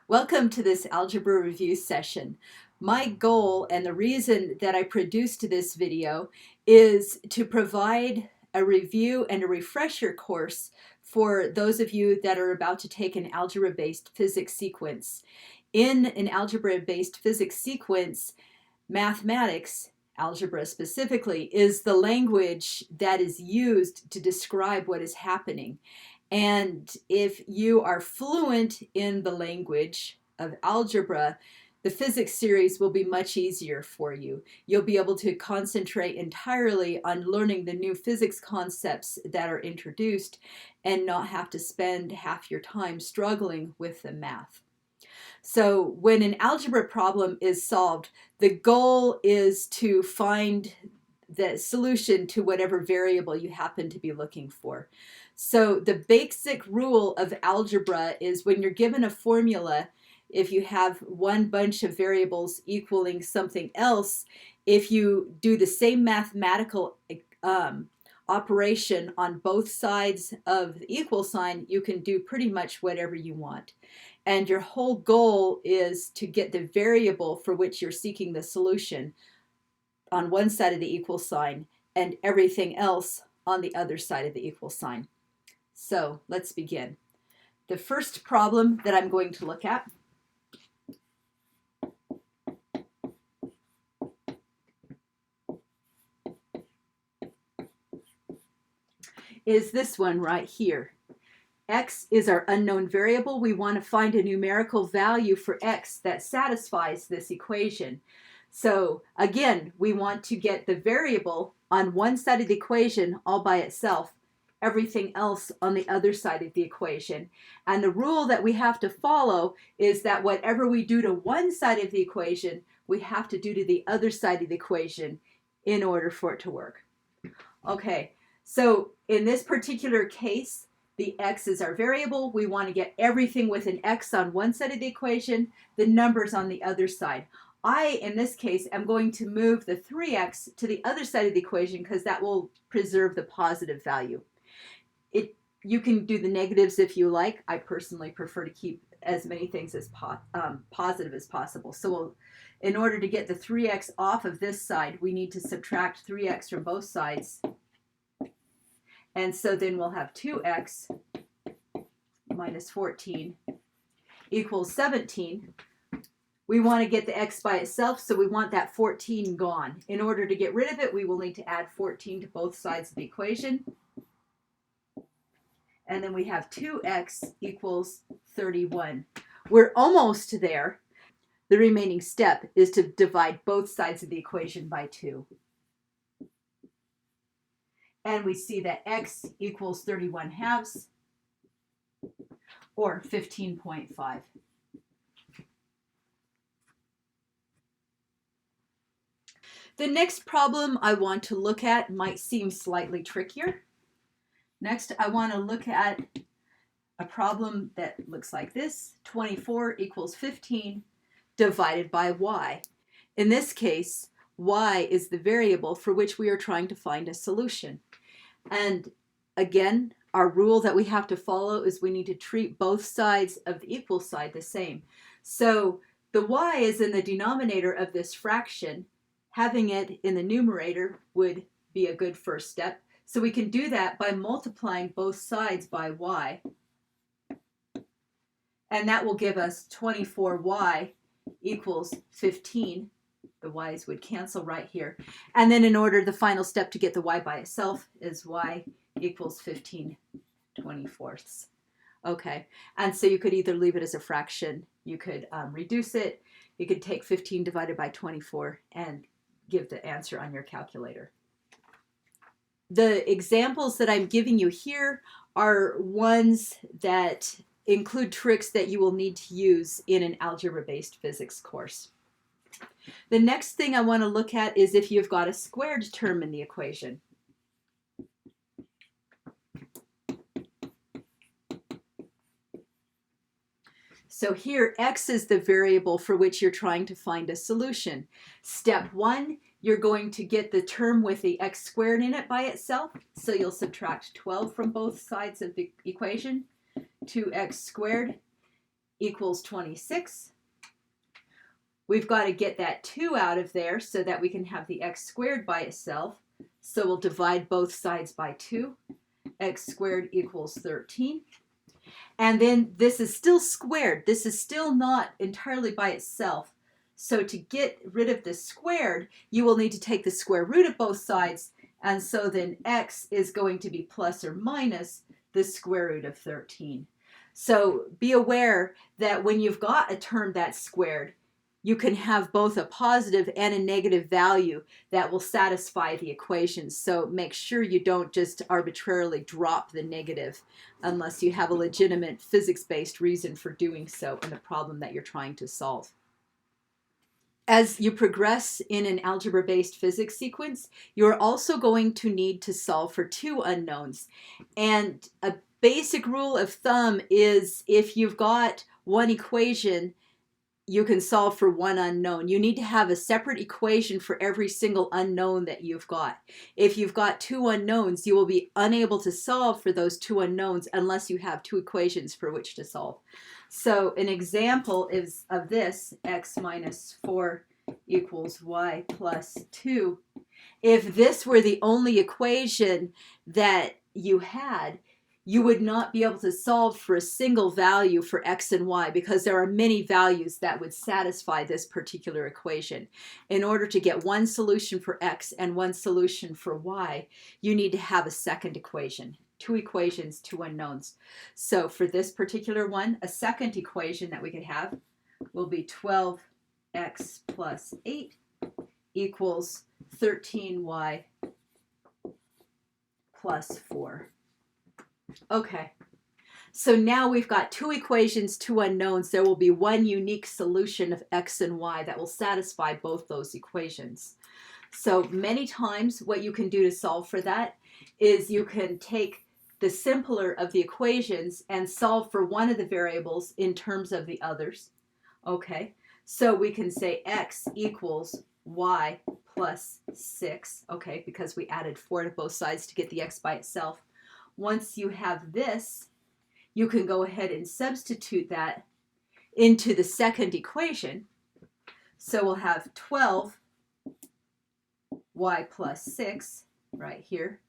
Welcome to this algebra review session. My goal and the reason that I produced this video is to provide a review and a refresher course for those of you that are about to take an algebra-based physics sequence. In an algebra-based physics sequence, mathematics, algebra specifically, is the language that is used to describe what is happening. And if you are fluent in the language of algebra, the physics series will be much easier for you. You'll be able to concentrate entirely on learning the new physics concepts that are introduced and not have to spend half your time struggling with the math. So when an algebra problem is solved, the goal is to find the solution to whatever variable you happen to be looking for. So the basic rule of algebra is when you're given a formula, if you have one bunch of variables equaling something else, if you do the same mathematical operation on both sides of the equal sign, you can do pretty much whatever you want. And your whole goal is to get the variable for which you're seeking the solution on one side of the equal sign and everything else on the other side of the equal sign. So let's begin. The first problem that I'm going to look at is this one right here. X is our unknown variable. We want to find a numerical value for X that satisfies this equation. So again, we want to get the variable on one side of the equation all by itself, everything else on the other side of the equation. And the rule that we have to follow is that whatever we do to one side of the equation, we have to do to the other side of the equation in order for it to work. Okay, so in this particular case, the x is our variable. We want to get everything with an x on one side of the equation, the numbers on the other side. In this case, am going to move the 3x to the other side of the equation because that will preserve the positive value. You can do the negatives if you like. I personally prefer to keep as many things as positive as possible. So in order to get the 3x off of this side, we need to subtract 3x from both sides. And so then we'll have 2x minus 14 equals 17. We want to get the x by itself, so we want that 14 gone. In order to get rid of it, we will need to add 14 to both sides of the equation. And then we have 2x equals 31. We're almost there. The remaining step is to divide both sides of the equation by 2. And we see that x equals 31 halves, or 15.5. The next problem I want to look at might seem slightly trickier. Next, I want to look at a problem that looks like this. 24 equals 15 divided by y. In this case, y is the variable for which we are trying to find a solution. And again, our rule that we have to follow is we need to treat both sides of the equal side the same. So the y is in the denominator of this fraction. Having it in the numerator would be a good first step. So we can do that by multiplying both sides by y. And that will give us 24y equals 15. The y's would cancel right here. And then in order, the final step to get the y by itself is y equals 15/24. Okay, and so you could either leave it as a fraction, you could reduce it, you could take 15 divided by 24 and give the answer on your calculator. The examples that I'm giving you here are ones that include tricks that you will need to use in an algebra-based physics course. The next thing I want to look at is if you've got a squared term in the equation. So here, x is the variable for which you're trying to find a solution. Step 1, you're going to get the term with the x squared in it by itself. So you'll subtract 12 from both sides of the equation. 2x squared equals 26. We've got to get that 2 out of there so that we can have the x squared by itself. So we'll divide both sides by 2. X squared equals 13. And then this is still squared. This is still not entirely by itself. So to get rid of the squared, you will need to take the square root of both sides. And so then x is going to be plus or minus the square root of 13. So be aware that when you've got a term that's squared, you can have both a positive and a negative value that will satisfy the equation. So make sure you don't just arbitrarily drop the negative unless you have a legitimate physics-based reason for doing so in the problem that you're trying to solve. As you progress in an algebra-based physics sequence, you're also going to need to solve for 2 unknowns. And a basic rule of thumb is if you've got one equation, you can solve for one unknown. You need to have a separate equation for every single unknown that you've got. If you've got 2 unknowns, you will be unable to solve for those 2 unknowns unless you have 2 equations for which to solve. So an example is of this, x minus 4 equals y plus 2. If this were the only equation that you had, you would not be able to solve for a single value for x and y because there are many values that would satisfy this particular equation. In order to get one solution for x and one solution for y, you need to have a second equation. 2 equations, 2 unknowns. So for this particular one, a second equation that we could have will be 12x plus 8 equals 13y plus 4. Okay, so now we've got 2 equations, 2 unknowns. There will be one unique solution of x and y that will satisfy both those equations. So many times what you can do to solve for that is you can take the simpler of the equations and solve for one of the variables in terms of the others. Okay, so we can say x equals y plus 6, okay, because we added 4 to both sides to get the x by itself. Once you have this, you can go ahead and substitute that into the second equation. So we'll have 12y plus 6 right here,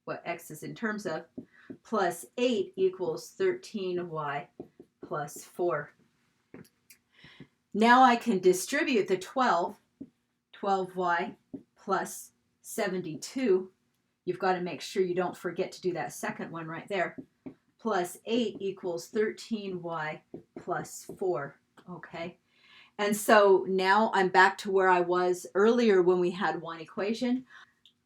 what x is in terms of, plus 8 equals 13y plus 4. Now I can distribute the 12y plus 72. You've got to make sure you don't forget to do that second one right there. Plus 8 equals 13y plus 4. Okay. And so now I'm back to where I was earlier when we had one equation.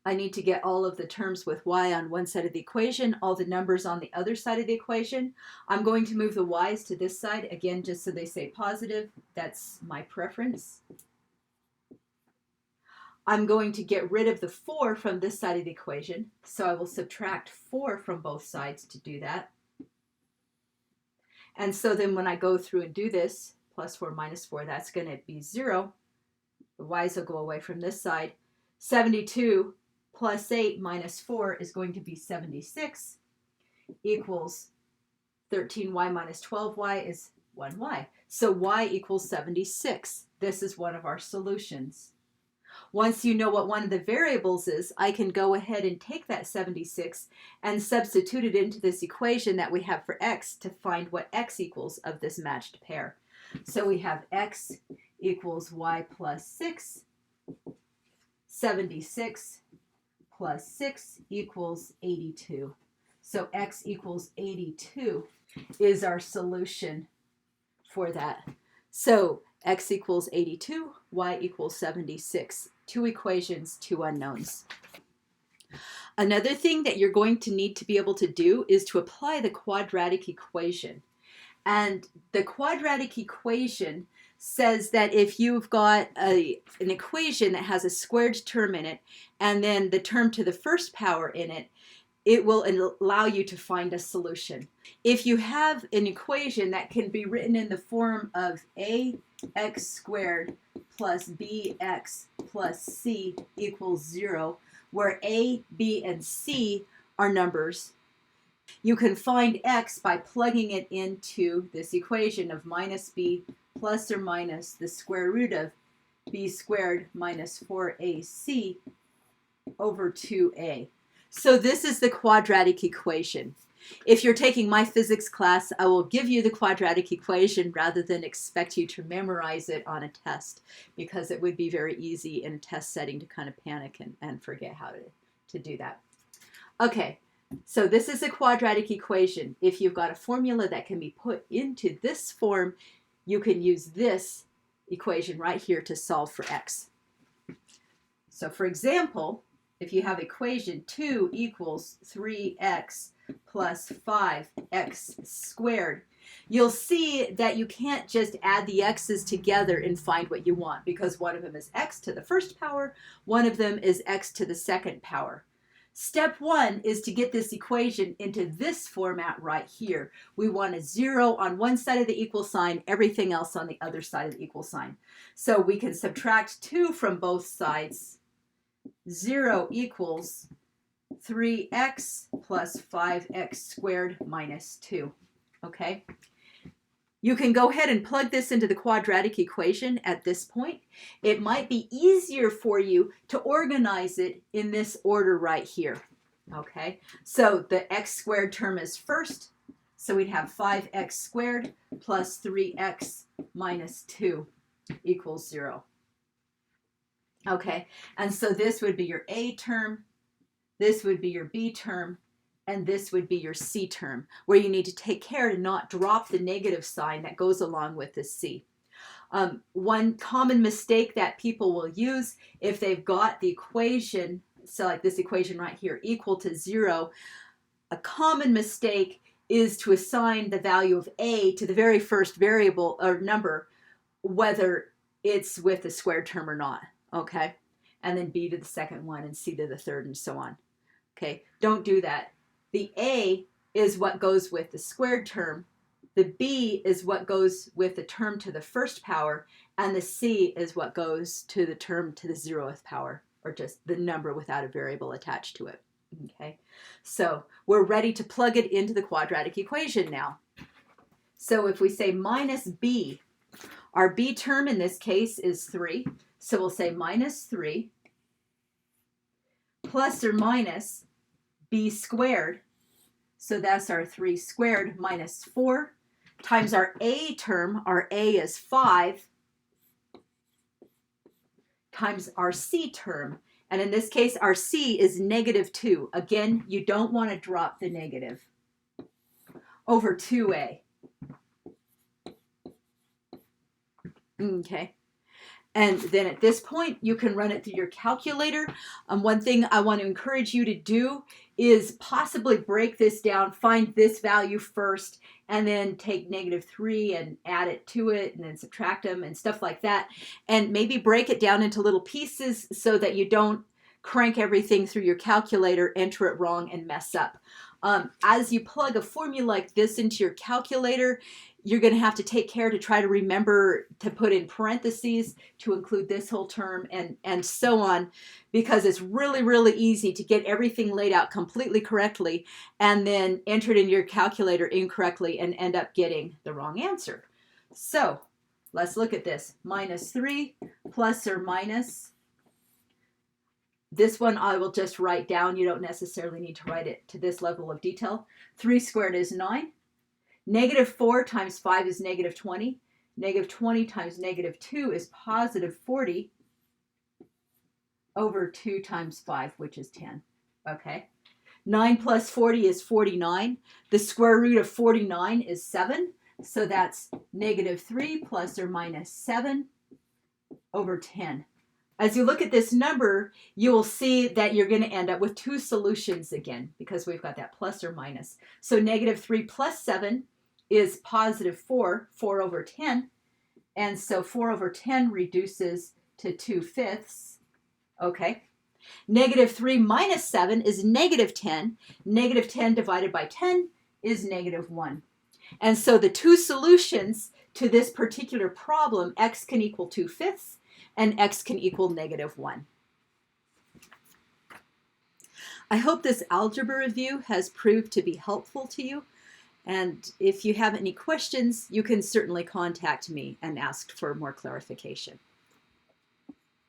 I need to get all of the terms with y on one side of the equation, all the numbers on the other side of the equation. I'm going to move the y's to this side, again, just so they say positive. That's my preference. I'm going to get rid of the 4 from this side of the equation, so I will subtract 4 from both sides to do that. And so then when I go through and do this, plus 4 minus 4, that's going to be 0. The y's will go away from this side. 72 plus 8 minus 4 is going to be 76 equals 13y minus 12y is 1y. So y equals 76. This is one of our solutions. Once you know what one of the variables is, I can go ahead and take that 76 and substitute it into this equation that we have for x to find what x equals of this matched pair. So we have x equals y plus 6, 76 plus 6 equals 82. So x equals 82 is our solution for that. So x equals 82, y equals 76. 2 equations, 2 unknowns. Another thing that you're going to need to be able to do is to apply the quadratic equation. And the quadratic equation says that if you've got an equation that has a squared term in it and then the term to the first power in it, it will allow you to find a solution. If you have an equation that can be written in the form of ax squared plus bx plus c equals 0, where a, b, and c are numbers, You can find x by plugging it into this equation of minus b plus or minus the square root of b squared minus 4ac over 2a. So this is the quadratic equation. If you're taking my physics class, I will give you the quadratic equation rather than expect you to memorize it on a test, because it would be very easy in a test setting to kind of panic and forget how to do that. Okay, so this is a quadratic equation. If you've got a formula that can be put into this form, you can use this equation right here to solve for x. So for example, if you have equation 2 equals 3x plus 5x squared, you'll see that you can't just add the x's together and find what you want, because one of them is x to the first power, one of them is x to the second power. Step 1 is to get this equation into this format right here. We want a 0 on one side of the equal sign, everything else on the other side of the equal sign. So we can subtract 2 from both sides. 0 equals 3x plus 5x squared minus 2. Okay? You can go ahead and plug this into the quadratic equation at this point. It might be easier for you to organize it in this order right here. Okay? So the x squared term is first. So we'd have 5x squared plus 3x minus 2 equals 0. Okay, and so this would be your A term, this would be your B term, and this would be your C term, where you need to take care to not drop the negative sign that goes along with the C. One common mistake that people will use if they've got the equation, so like this equation right here, equal to 0, a common mistake is to assign the value of A to the very first variable or number, whether it's with the squared term or not. Okay, and then B to the second one and C to the third and so on. Okay, don't do that. The A is what goes with the squared term, the B is what goes with the term to the first power, and the C is what goes to the term to the 0th power, or just the number without a variable attached to it. Okay, so we're ready to plug it into the quadratic equation now. So if we say minus B, our B term in this case is 3. So we'll say minus 3 plus or minus b squared. So that's our 3 squared minus 4 times our A term. Our A is 5 times our C term. And in this case, our C is negative 2. Again, you don't want to drop the negative. Over 2A. Okay. And then at this point, you can run it through your calculator. One thing I want to encourage you to do is possibly break this down, find this value first, and then take negative 3 and add it to it, and then subtract them and stuff like that. And maybe break it down into little pieces so that you don't crank everything through your calculator, enter it wrong, and mess up. As you plug a formula like this into your calculator, you're going to have to take care to try to remember to put in parentheses to include this whole term and so on, because it's really, really easy to get everything laid out completely correctly and then enter it in your calculator incorrectly and end up getting the wrong answer. So let's look at this. Minus 3 plus or minus. This one I will just write down. You don't necessarily need to write it to this level of detail. 3 squared is 9. Negative 4 times 5 is negative 20. Negative 20 times negative 2 is positive 40 over 2 times 5, which is 10. Okay. 9 plus 40 is 49. The square root of 49 is 7. So that's negative 3 plus or minus 7 over 10. As you look at this number, you will see that you're going to end up with 2 solutions again, because we've got that plus or minus. So negative 3 plus 7 is positive 4 over 10. And so 4 over 10 reduces to 2/5. Okay. Negative 3 minus 7 is negative 10. Negative 10 divided by 10 is negative 1. And so the 2 solutions to this particular problem, x can equal 2/5 and x can equal negative 1. I hope this algebra review has proved to be helpful to you. And if you have any questions, you can certainly contact me and ask for more clarification.